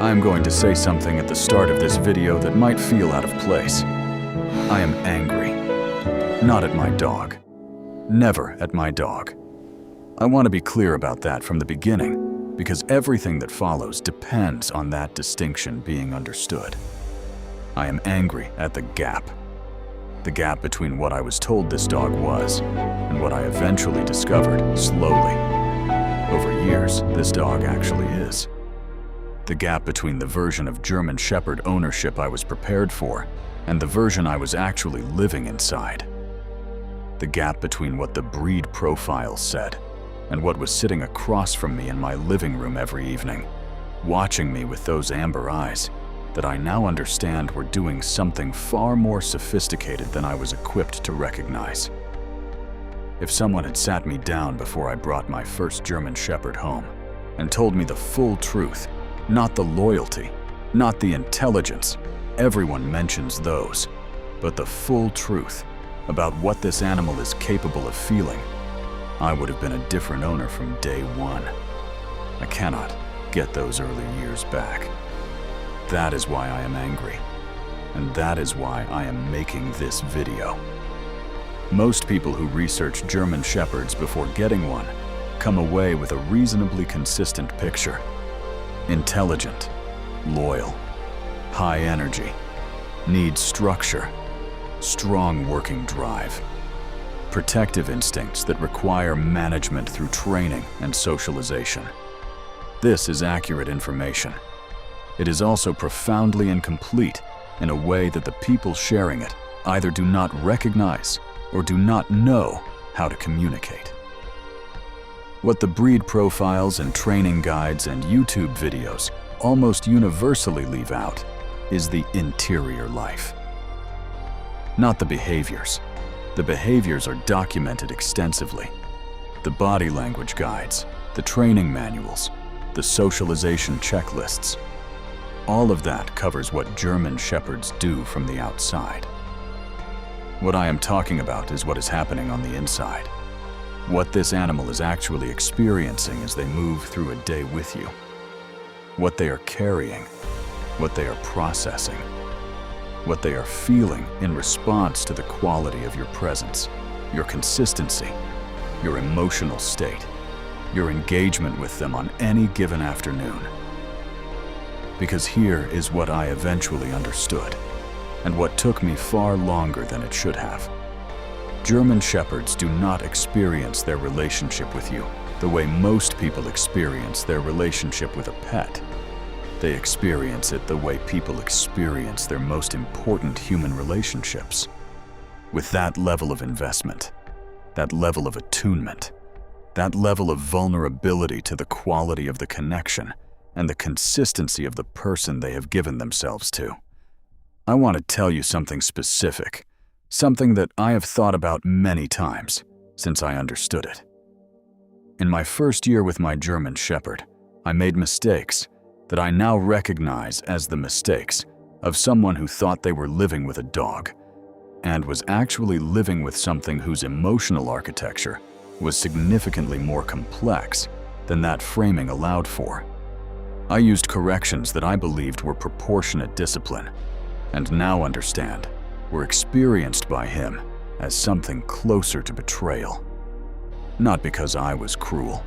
I am going to say something at the start of this video that might feel out of place. I am angry. Not at my dog. Never at my dog. I want to be clear about that from the beginning, because everything that follows depends on that distinction being understood. I am angry at the gap. The gap between what I was told this dog was and what I eventually discovered slowly. Over years, this dog actually is. The gap between the version of German Shepherd ownership I was prepared for and the version I was actually living inside. The gap between what the breed profile said and what was sitting across from me in my living room every evening, watching me with those amber eyes that I now understand were doing something far more sophisticated than I was equipped to recognize. If someone had sat me down before I brought my first German Shepherd home and told me the full truth, not the loyalty, not the intelligence, everyone mentions those, but the full truth about what this animal is capable of feeling, I would have been a different owner from day one. I cannot get those early years back. That is why I am angry, and that is why I am making this video. Most people who research German Shepherds before getting one come away with a reasonably consistent picture. Intelligent, loyal, high energy, needs structure, strong working drive, protective instincts that require management through training and socialization. This is accurate information. It is also profoundly incomplete in a way that the people sharing it either do not recognize or do not know how to communicate. What the breed profiles and training guides and YouTube videos almost universally leave out is the interior life. Not the behaviors. The behaviors are documented extensively. The body language guides, the training manuals, the socialization checklists. All of that covers what German Shepherds do from the outside. What I am talking about is what is happening on the inside. What this animal is actually experiencing as they move through a day with you. What they are carrying, what they are processing, what they are feeling in response to the quality of your presence, your consistency, your emotional state, your engagement with them on any given afternoon. Because here is what I eventually understood, and what took me far longer than it should have. German Shepherds do not experience their relationship with you the way most people experience their relationship with a pet. They experience it the way people experience their most important human relationships. With that level of investment, that level of attunement, that level of vulnerability to the quality of the connection and the consistency of the person they have given themselves to. I want to tell you something specific, something that I have thought about many times since I understood it. In my first year with my German Shepherd, I made mistakes that I now recognize as the mistakes of someone who thought they were living with a dog and was actually living with something whose emotional architecture was significantly more complex than that framing allowed for. I used corrections that I believed were proportionate discipline, and now understand were experienced by him as something closer to betrayal. Not because I was cruel,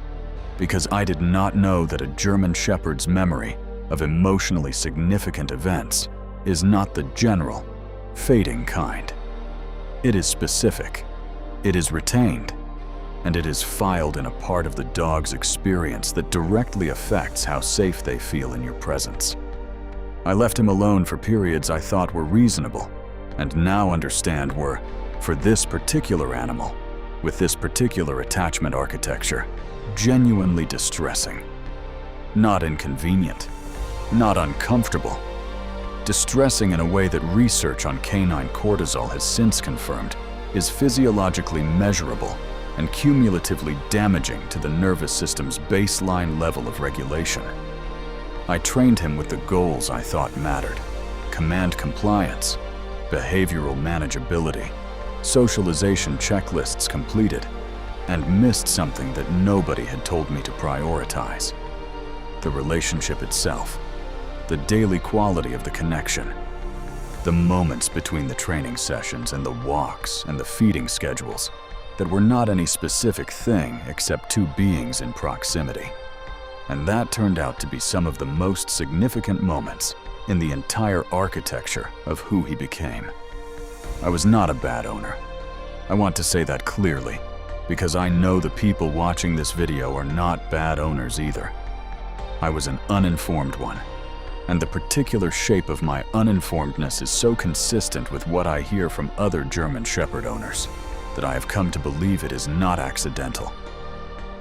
because I did not know that a German Shepherd's memory of emotionally significant events is not the general, fading kind. It is specific, it is retained, and it is filed in a part of the dog's experience that directly affects how safe they feel in your presence. I left him alone for periods I thought were reasonable, and now understand were, for this particular animal, with this particular attachment architecture, genuinely distressing. Not inconvenient, not uncomfortable. Distressing in a way that research on canine cortisol has since confirmed is physiologically measurable and cumulatively damaging to the nervous system's baseline level of regulation. I trained him with the goals I thought mattered: command compliance, behavioral manageability, socialization checklists completed, and missed something that nobody had told me to prioritize: the relationship itself. the daily quality of the connection. The moments between the training sessions and the walks and the feeding schedules that were not any specific thing except two beings in proximity. And that turned out to be some of the most significant moments in the entire architecture of who he became. I was not a bad owner. I want to say that clearly, because I know the people watching this video are not bad owners either. I was an uninformed one, and the particular shape of my uninformedness is so consistent with what I hear from other German Shepherd owners that I have come to believe it is not accidental.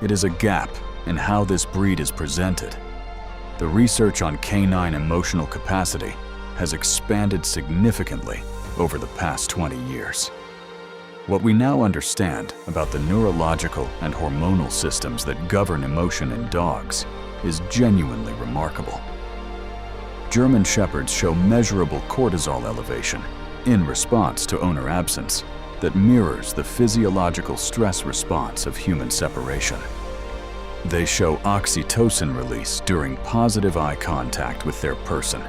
It is a gap in how this breed is presented. The research on canine emotional capacity has expanded significantly over the past 20 years. What we now understand about the neurological and hormonal systems that govern emotion in dogs is genuinely remarkable. German Shepherds show measurable cortisol elevation in response to owner absence that mirrors the physiological stress response of human separation. They show oxytocin release during positive eye contact with their person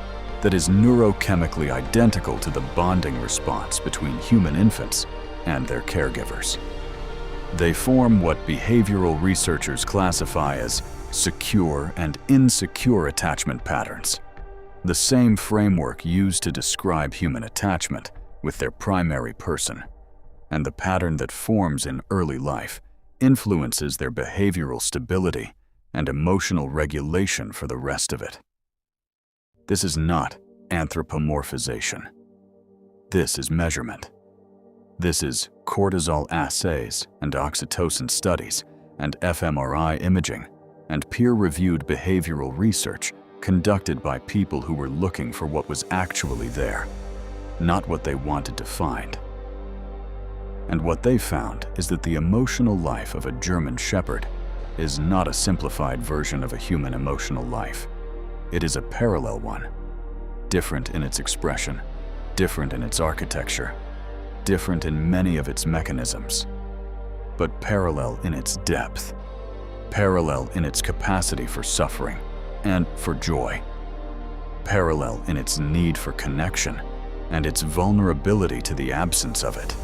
that is neurochemically identical to the bonding response between human infants and their caregivers. They form what behavioral researchers classify as secure and insecure attachment patterns, the same framework used to describe human attachment with their primary person, and the pattern that forms in early life influences their behavioral stability and emotional regulation for the rest of it. This is not anthropomorphization. This is measurement. This is cortisol assays and oxytocin studies and fMRI imaging and peer-reviewed behavioral research conducted by people who were looking for what was actually there, not what they wanted to find. And what they found is that the emotional life of a German Shepherd is not a simplified version of a human emotional life. It is a parallel one, different in its expression, different in its architecture, different in many of its mechanisms, but parallel in its depth, parallel in its capacity for suffering and for joy, parallel in its need for connection and its vulnerability to the absence of it.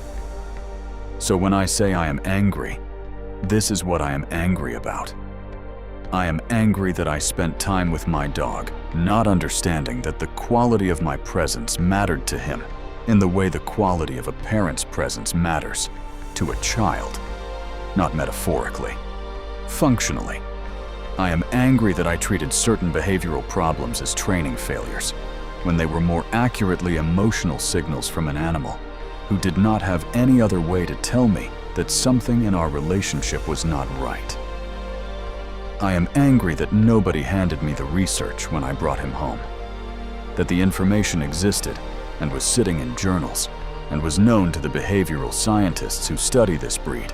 So when I say I am angry, this is what I am angry about. I am angry that I spent time with my dog, not understanding that the quality of my presence mattered to him in the way the quality of a parent's presence matters to a child, not metaphorically, functionally. I am angry that I treated certain behavioral problems as training failures when they were more accurately emotional signals from an animal who did not have any other way to tell me that something in our relationship was not right. I am angry that nobody handed me the research when I brought him home, that the information existed and was sitting in journals and was known to the behavioral scientists who study this breed,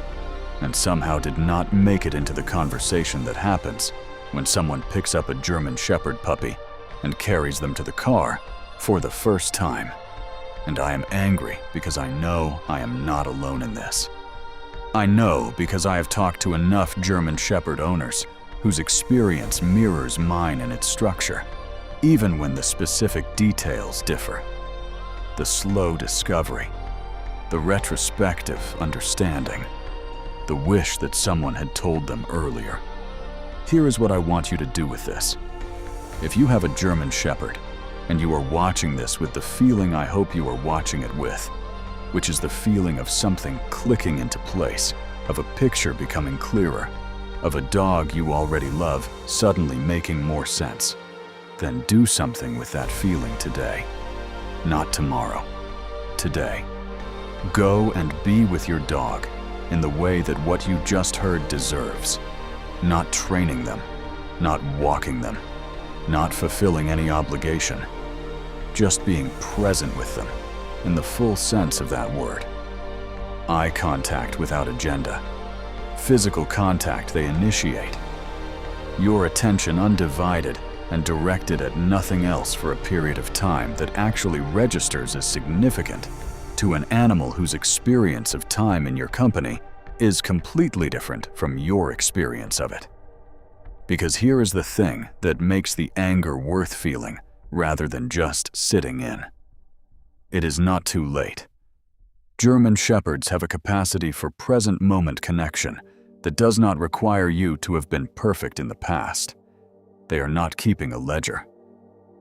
and somehow did not make it into the conversation that happens when someone picks up a German Shepherd puppy and carries them to the car for the first time. And I am angry because I know I am not alone in this. I know because I have talked to enough German Shepherd owners whose experience mirrors mine in its structure, even when the specific details differ. The slow discovery, the retrospective understanding, the wish that someone had told them earlier. Here is what I want you to do with this. If you have a German Shepherd, and you are watching this with the feeling I hope you are watching it with, which is the feeling of something clicking into place, of a picture becoming clearer, of a dog you already love suddenly making more sense, then do something with that feeling today. Not tomorrow. Today. Go and be with your dog in the way that what you just heard deserves. Not training them, not walking them, not fulfilling any obligation. Just being present with them in the full sense of that word. Eye contact without agenda. Physical contact they initiate. Your attention undivided and directed at nothing else for a period of time that actually registers as significant to an animal whose experience of time in your company is completely different from your experience of it. Because here is the thing that makes the anger worth feeling rather than just sitting in. It is not too late. German Shepherds have a capacity for present-moment connection that does not require you to have been perfect in the past. They are not keeping a ledger.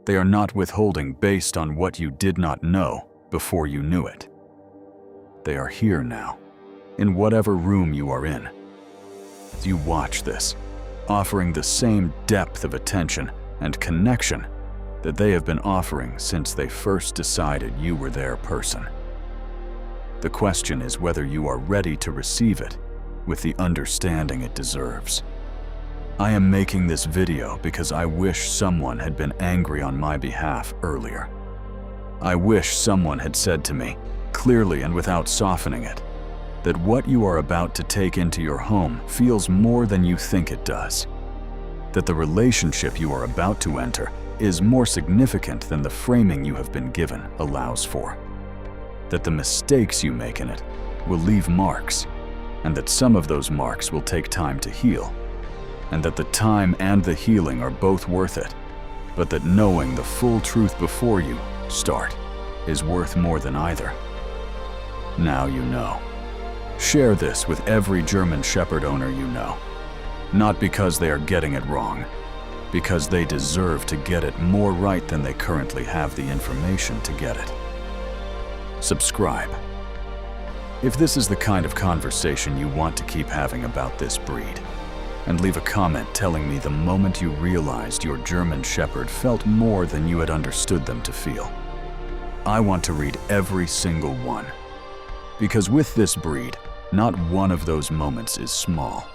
They are not withholding based on what you did not know before you knew it. They are here now, in whatever room you are in. You watch this, offering the same depth of attention and connection that they have been offering since they first decided you were their person. The question is whether you are ready to receive it with the understanding it deserves. I am making this video because I wish someone had been angry on my behalf earlier. I wish someone had said to me, clearly and without softening it, that what you are about to take into your home feels more than you think it does. That the relationship you are about to enter is more significant than the framing you have been given allows for. That the mistakes you make in it will leave marks, and that some of those marks will take time to heal, and that the time and the healing are both worth it, but that knowing the full truth before you start is worth more than either. Now you know. Share this with every German Shepherd owner you know, not because they are getting it wrong, because they deserve to get it more right than they currently have the information to get it. Subscribe. If this is the kind of conversation you want to keep having about this breed, and leave a comment telling me the moment you realized your German Shepherd felt more than you had understood them to feel. I want to read every single one, because with this breed, not one of those moments is small.